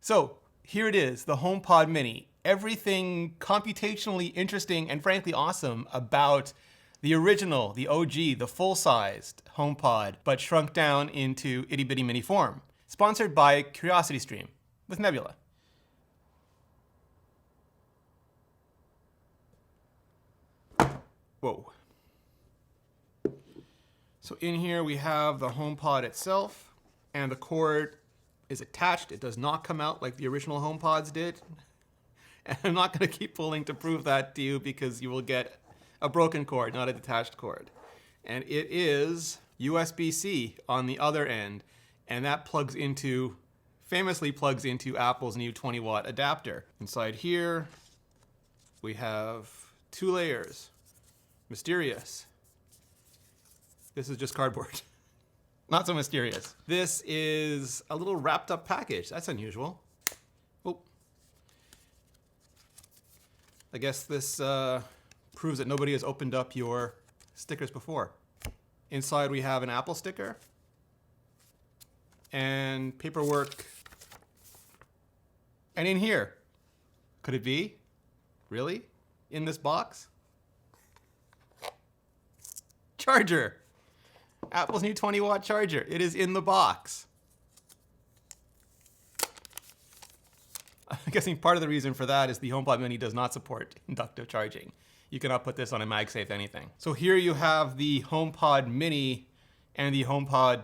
So here it is, the HomePod Mini. Everything computationally interesting and frankly awesome about the original, the OG, the full-sized HomePod, but shrunk down into itty-bitty mini form. Sponsored by CuriosityStream with Nebula. Whoa. So in here we have the HomePod itself, and the cord is attached. It does not come out like the original HomePods did. And I'm not going to keep pulling to prove that to you because you will get a broken cord, not a detached cord. And it is USB-C on the other end, and that famously plugs into Apple's new 20-watt adapter. Inside here, we have 2 layers. Mysterious. This is just cardboard. Not so mysterious. This is a little wrapped up package. That's unusual. Oh. I guess this proves that nobody has opened up your stickers before. Inside we have an Apple sticker and paperwork. And in here, could it be? Really? In this box? Charger. Apple's new 20-watt charger. It is in the box. I'm guessing part of the reason for that is the HomePod Mini does not support inductive charging. You cannot put this on a MagSafe anything. So here you have the HomePod Mini and the HomePod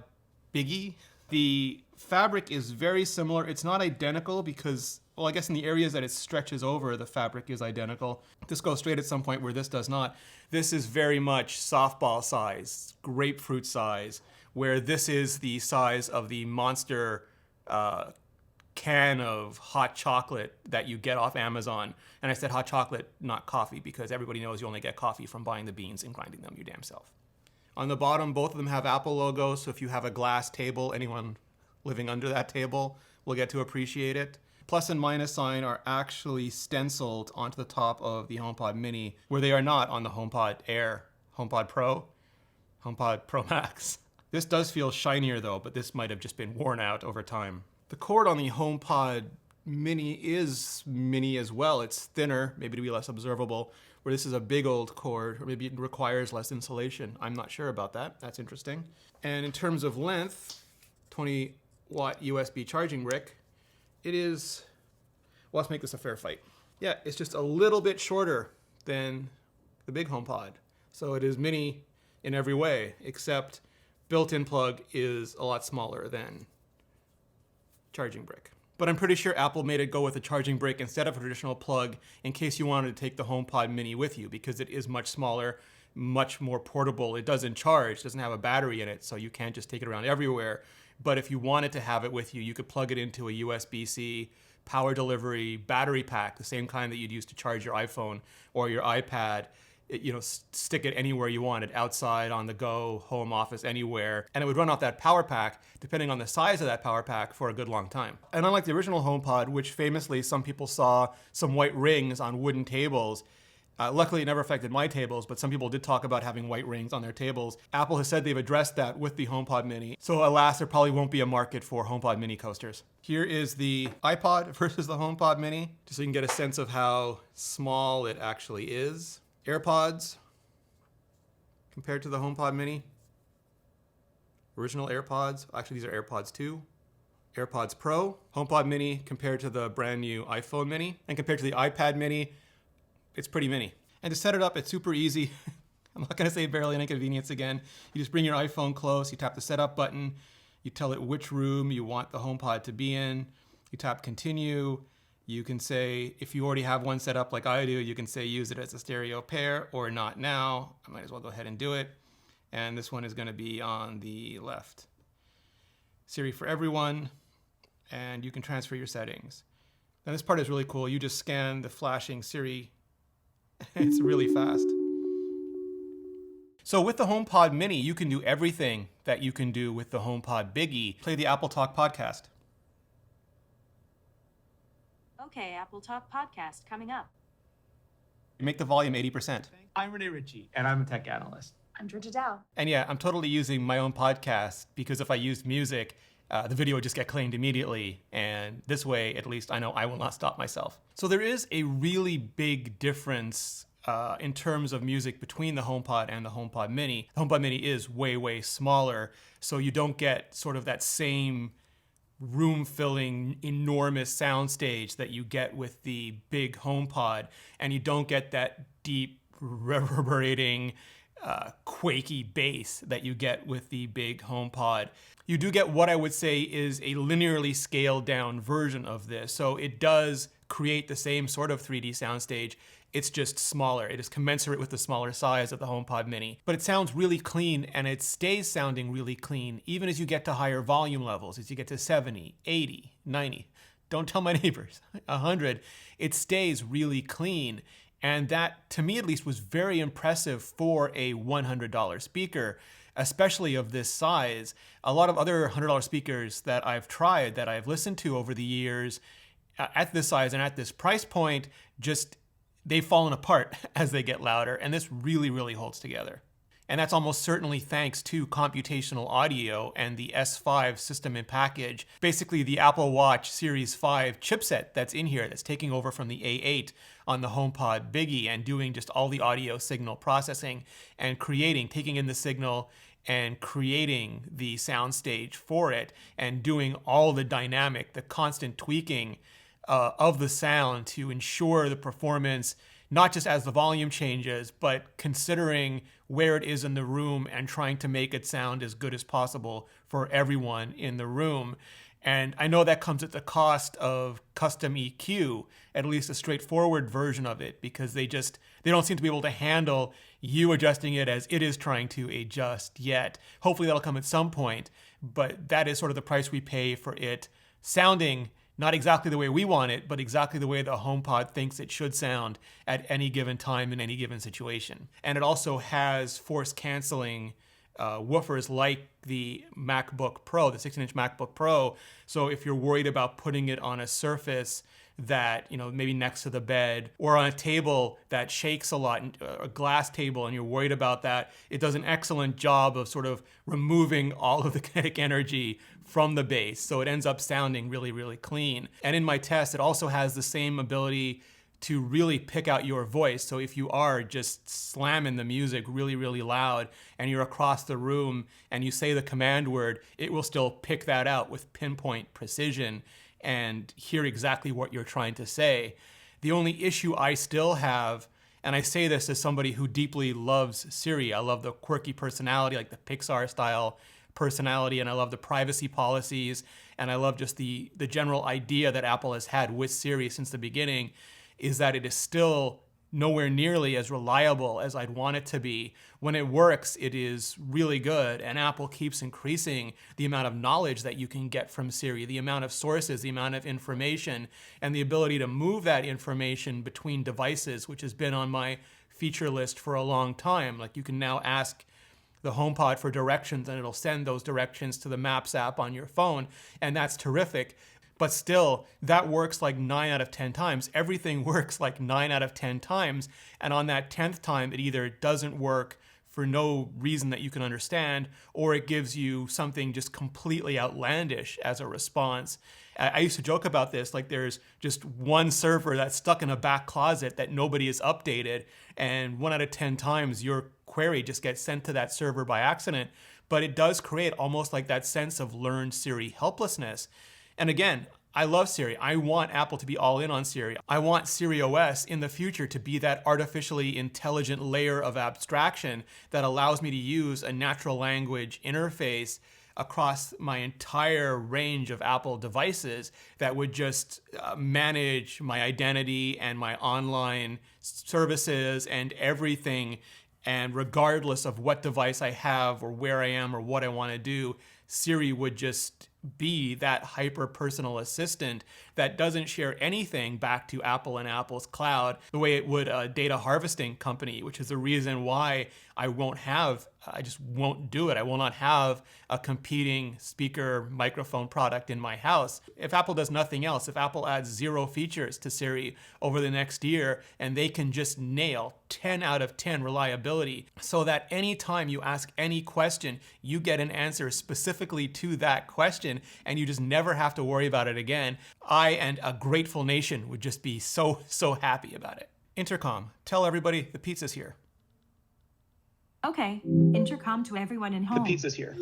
Biggie. The fabric is very similar. It's not identical because, well, I guess in the areas that it stretches over, the fabric is identical. This goes straight at some point where this does not. This is very much softball size, grapefruit size, where this is the size of the monster can of hot chocolate that you get off Amazon. And I said hot chocolate, not coffee, because everybody knows you only get coffee from buying the beans and grinding them your damn self. On the bottom, both of them have Apple logos, so if you have a glass table, anyone living under that table will get to appreciate it. Plus and minus sign are actually stenciled onto the top of the HomePod Mini, where they are not on the HomePod Air, HomePod Pro, HomePod Pro Max. This does feel shinier though, but this might have just been worn out over time. The cord on the HomePod Mini is mini as well. It's thinner, maybe to be less observable, where this is a big old cord, or maybe it requires less insulation. I'm not sure about that. That's interesting. And in terms of length, 20-watt USB charging brick, it is, well, let's make this a fair fight. Yeah, it's just a little bit shorter than the big HomePod. So it is mini in every way, except built-in plug is a lot smaller than charging brick. But I'm pretty sure Apple made it go with a charging brick instead of a traditional plug in case you wanted to take the HomePod Mini with you, because it is much smaller, much more portable. It doesn't charge, doesn't have a battery in it, so you can't just take it around everywhere. But if you wanted to have it with you, you could plug it into a USB-C power delivery battery pack, the same kind that you'd use to charge your iPhone or your iPad. Stick it anywhere you wanted, outside, on the go, home office, anywhere. And it would run off that power pack, depending on the size of that power pack, for a good long time. And unlike the original HomePod, which famously some people saw some white rings on wooden tables, luckily it never affected my tables, but some people did talk about having white rings on their tables. Apple has said they've addressed that with the HomePod Mini. So alas, there probably won't be a market for HomePod Mini coasters. Here is the iPod versus the HomePod Mini, just so you can get a sense of how small it actually is. AirPods compared to the HomePod Mini. Original AirPods, actually these are AirPods 2. AirPods Pro, HomePod Mini compared to the brand new iPhone Mini, and compared to the iPad Mini, it's pretty mini. And to set it up, it's super easy. I'm not gonna say barely an inconvenience again. You just bring your iPhone close, you tap the setup button, you tell it which room you want the HomePod to be in, you tap continue. You can say, if you already have one set up like I do, you can say use it as a stereo pair or not now. I might as well go ahead and do it. And this one is going to be on the left. Siri for everyone, and you can transfer your settings. Now this part is really cool. You just scan the flashing Siri. It's really fast. So with the HomePod Mini, you can do everything that you can do with the HomePod Biggie. Play the Apple Talk podcast. Okay, Apple Talk podcast coming up. Make the volume 80%. I'm Renee Ritchie, and I'm a tech analyst. I'm Georgia Dow. And yeah, I'm totally using my own podcast, because if I used music, the video would just get claimed immediately. And this way, at least I know I will not stop myself. So there is a really big difference in terms of music between the HomePod and the HomePod Mini. The HomePod Mini is way, way smaller, so you don't get sort of that same room-filling, enormous soundstage that you get with the big HomePod, and you don't get that deep, reverberating, quaky bass that you get with the big HomePod. You do get what I would say is a linearly scaled down version of this, so it does create the same sort of 3D soundstage. It's just smaller. It is commensurate with the smaller size of the HomePod Mini. But it sounds really clean, and it stays sounding really clean even as you get to higher volume levels, as you get to 70, 80, 90. Don't tell my neighbors, 100. It stays really clean. And that, to me at least, was very impressive for a $100 speaker, especially of this size. A lot of other $100 speakers that I've tried, that I've listened to over the years, at this size and at this price point, just they've fallen apart as they get louder, and this really, really holds together. And that's almost certainly thanks to computational audio and the S5 system in package, basically the Apple Watch Series 5 chipset that's in here that's taking over from the A8 on the HomePod Biggie and doing just all the audio signal processing and taking in the signal and creating the soundstage for it and doing all the constant tweaking of the sound to ensure the performance, not just as the volume changes, but considering where it is in the room and trying to make it sound as good as possible for everyone in the room. And I know that comes at the cost of custom EQ, at least a straightforward version of it, because they don't seem to be able to handle you adjusting it as it is trying to adjust yet. Hopefully that'll come at some point, but that is sort of the price we pay for it sounding not exactly the way we want it, but exactly the way the HomePod thinks it should sound at any given time in any given situation. And it also has force canceling woofers like the MacBook Pro, the 16-inch MacBook Pro. So if you're worried about putting it on a surface that, maybe next to the bed or on a table that shakes a lot, a glass table, and you're worried about that, it does an excellent job of sort of removing all of the kinetic energy from the bass. So it ends up sounding really, really clean. And in my test, it also has the same ability to really pick out your voice. So if you are just slamming the music really, really loud and you're across the room and you say the command word, it will still pick that out with pinpoint precision and hear exactly what you're trying to say. The only issue I still have, and I say this as somebody who deeply loves Siri, I love the quirky personality, like the Pixar style personality, and I love the privacy policies, and I love just the general idea that Apple has had with Siri since the beginning, is that it is still nowhere nearly as reliable as I'd want it to be. When it works, it is really good, and Apple keeps increasing the amount of knowledge that you can get from Siri, the amount of sources, the amount of information, and the ability to move that information between devices, which has been on my feature list for a long time. Like, you can now ask the HomePod for directions, and it'll send those directions to the Maps app on your phone, and that's terrific. But still, that works like 9 out of 10 times. Everything works like 9 out of 10 times. And on that 10th time, it either doesn't work for no reason that you can understand, or it gives you something just completely outlandish as a response. I used to joke about this, like there's just one server that's stuck in a back closet that nobody has updated, and 1 out of 10 times your query just gets sent to that server by accident. But it does create almost like that sense of learned Siri helplessness. And again, I love Siri. I want Apple to be all in on Siri. I want Siri OS in the future to be that artificially intelligent layer of abstraction that allows me to use a natural language interface across my entire range of Apple devices that would just manage my identity and my online services and everything. And regardless of what device I have or where I am or what I want to do, Siri would just be that hyper-personal assistant that doesn't share anything back to Apple and Apple's cloud the way it would a data harvesting company, which is the reason why I just won't do it. I will not have a competing speaker microphone product in my house. If Apple does nothing else, if Apple adds 0 features to Siri over the next year, and they can just nail 10 out of 10 reliability so that anytime you ask any question, you get an answer specifically to that question, in, and you just never have to worry about it again. I and a grateful nation would just be so happy about it. Intercom, tell everybody the pizza's here. Okay, intercom to everyone in home. The pizza's here.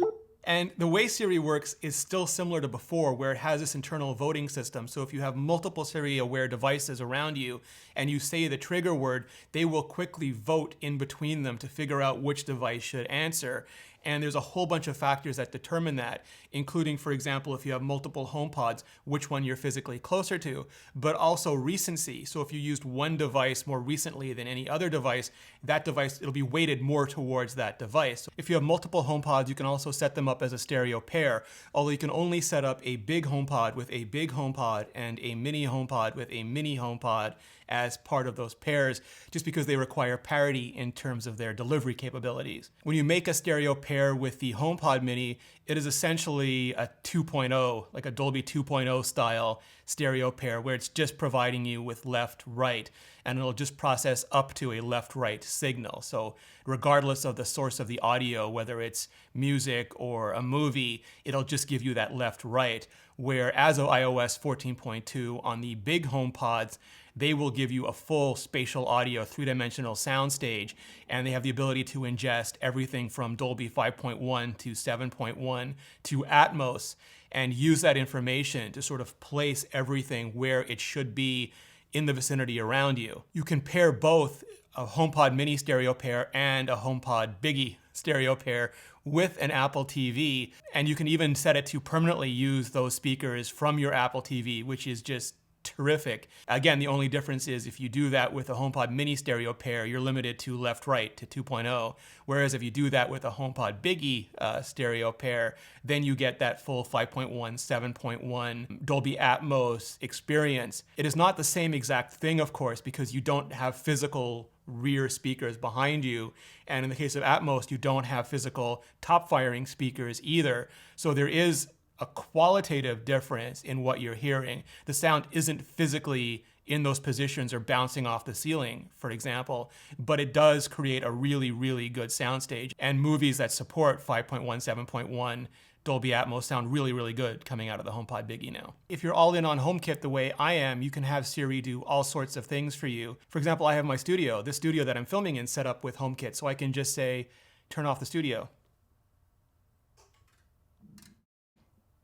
And the way Siri works is still similar to before, where it has this internal voting system. So if you have multiple Siri-aware devices around you and you say the trigger word, they will quickly vote in between them to figure out which device should answer. And there's a whole bunch of factors that determine that, including, for example, if you have multiple HomePods, which one you're physically closer to, but also recency. So if you used one device more recently than any other device, that device, it'll be weighted more towards that device. If you have multiple HomePods, you can also set them up as a stereo pair, although you can only set up a big HomePod with a big HomePod and a mini HomePod with a mini HomePod as part of those pairs, just because they require parity in terms of their delivery capabilities. When you make a stereo pair with the HomePod Mini, it is essentially a 2.0, like a Dolby 2.0 style stereo pair, where it's just providing you with left-right, and it'll just process up to a left-right signal. So regardless of the source of the audio, whether it's music or a movie, it'll just give you that left-right, where as of iOS 14.2 on the big HomePods, they will give you a full spatial audio, three-dimensional soundstage, and they have the ability to ingest everything from Dolby 5.1 to 7.1 to Atmos, and use that information to sort of place everything where it should be in the vicinity around you. You can pair both a HomePod Mini stereo pair and a HomePod Biggie stereo pair with an Apple TV, and you can even set it to permanently use those speakers from your Apple TV, which is just terrific. Again, the only difference is if you do that with a HomePod Mini stereo pair, you're limited to left-right to 2.0. Whereas if you do that with a HomePod Biggie stereo pair, then you get that full 5.1, 7.1 Dolby Atmos experience. It is not the same exact thing, of course, because you don't have physical rear speakers behind you. And in the case of Atmos, you don't have physical top-firing speakers either. So there is a qualitative difference in what you're hearing. The sound isn't physically in those positions or bouncing off the ceiling, for example, but it does create a really, really good soundstage. And movies that support 5.1, 7.1 Dolby Atmos sound really, really good coming out of the HomePod Biggie now. If you're all in on HomeKit the way I am, you can have Siri do all sorts of things for you. For example, I have my studio, this studio that I'm filming in, set up with HomeKit, so I can just say, turn off the studio.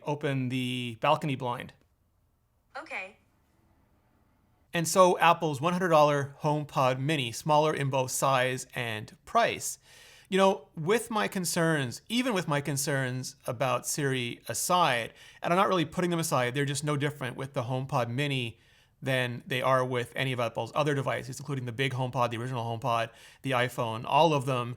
Open the balcony blind. Okay. And so Apple's $100 HomePod Mini, smaller in both size and price. You know, with my concerns, even with my concerns about Siri aside, and I'm not really putting them aside, they're just no different with the HomePod Mini than they are with any of Apple's other devices, including the big HomePod, the original HomePod, the iPhone, all of them.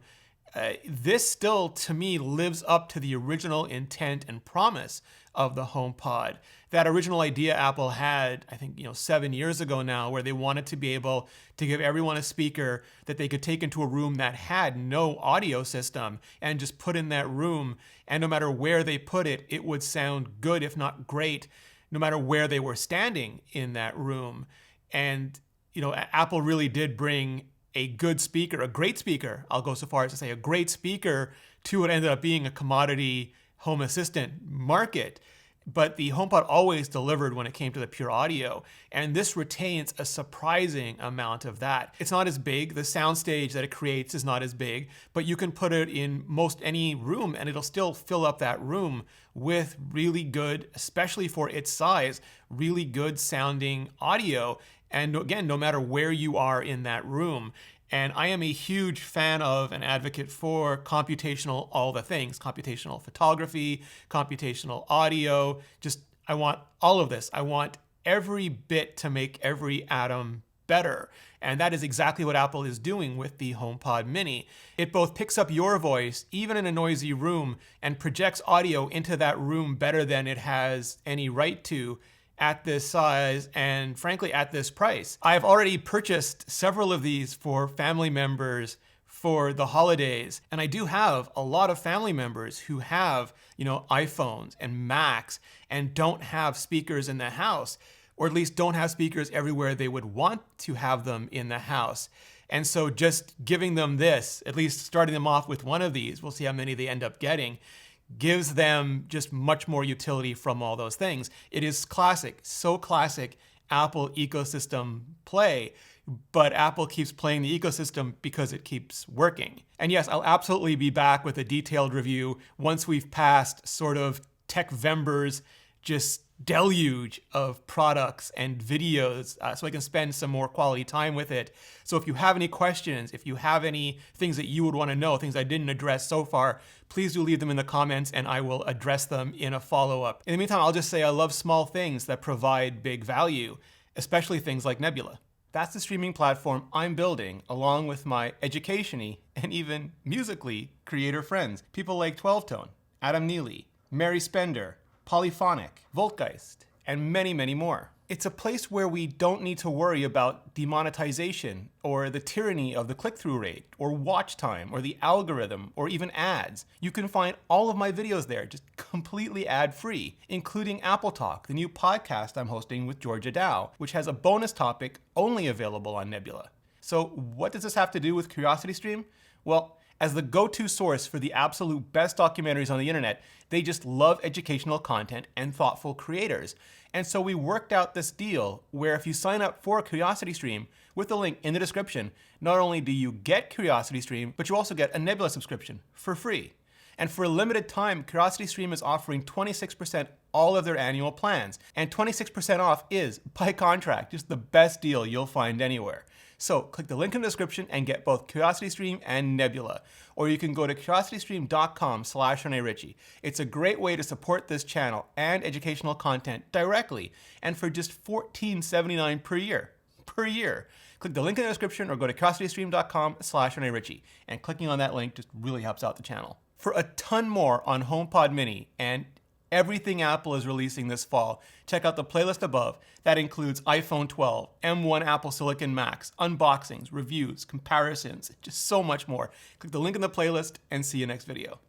This still, to me, lives up to the original intent and promise of the HomePod. That original idea Apple had, I think, 7 years ago now, where they wanted to be able to give everyone a speaker that they could take into a room that had no audio system and just put in that room. And no matter where they put it, it would sound good, if not great, no matter where they were standing in that room. And, Apple really did bring a good speaker, a great speaker, I'll go so far as to say a great speaker, to what ended up being a commodity home assistant market. But the HomePod always delivered when it came to the pure audio, and this retains a surprising amount of that. It's not as big, the soundstage that it creates is not as big, but you can put it in most any room and it'll still fill up that room with really good, especially for its size, really good sounding audio. And again, no matter where you are in that room. And I am a huge fan of and advocate for computational all the things, computational photography, computational audio. I want all of this. I want every bit to make every atom better. And that is exactly what Apple is doing with the HomePod Mini. It both picks up your voice, even in a noisy room, and projects audio into that room better than it has any right to at this size and frankly at this price. I've already purchased several of these for family members for the holidays, and I do have a lot of family members who have, iPhones and Macs and don't have speakers in the house, or at least don't have speakers everywhere they would want to have them in the house. And so just giving them this, at least starting them off with one of these, we'll see how many they end up getting, gives them just much more utility from all those things. It is classic, so classic Apple ecosystem play, but Apple keeps playing the ecosystem because it keeps working. And yes, I'll absolutely be back with a detailed review once we've passed sort of Techvember's just deluge of products and videos, so I can spend some more quality time with it. So if you have any questions, if you have any things that you would want to know, things I didn't address so far, please do leave them in the comments and I will address them in a follow-up. In the meantime, I'll just say I love small things that provide big value, especially things like Nebula. That's the streaming platform I'm building along with my education-y and even musically creator friends. People like 12 Tone, Adam Neely, Mary Spender, Polyphonic, Voltgeist, and many, many more. It's a place where we don't need to worry about demonetization or the tyranny of the click-through rate or watch time or the algorithm or even ads. You can find all of my videos there just completely ad-free, including Apple Talk, the new podcast I'm hosting with Georgia Dow, which has a bonus topic only available on Nebula. So what does this have to do with CuriosityStream? Well, as the go-to source for the absolute best documentaries on the internet, they just love educational content and thoughtful creators. And so we worked out this deal where if you sign up for CuriosityStream with the link in the description, not only do you get CuriosityStream, but you also get a Nebula subscription for free. And for a limited time, CuriosityStream is offering 26% all of their annual plans. And 26% off is, by contract, just the best deal you'll find anywhere. So click the link in the description and get both CuriosityStream and Nebula. Or you can go to curiositystream.com/ReneRitchie. It's a great way to support this channel and educational content directly, and for just $14.79 per year. Click the link in the description or go to curiositystream.com/ReneRitchie. And clicking on that link just really helps out the channel. For a ton more on HomePod Mini and everything Apple is releasing this fall, check out the playlist above. That includes iPhone 12, M1 Apple Silicon Macs, unboxings, reviews, comparisons, just so much more. Click the link in the playlist and see you next video.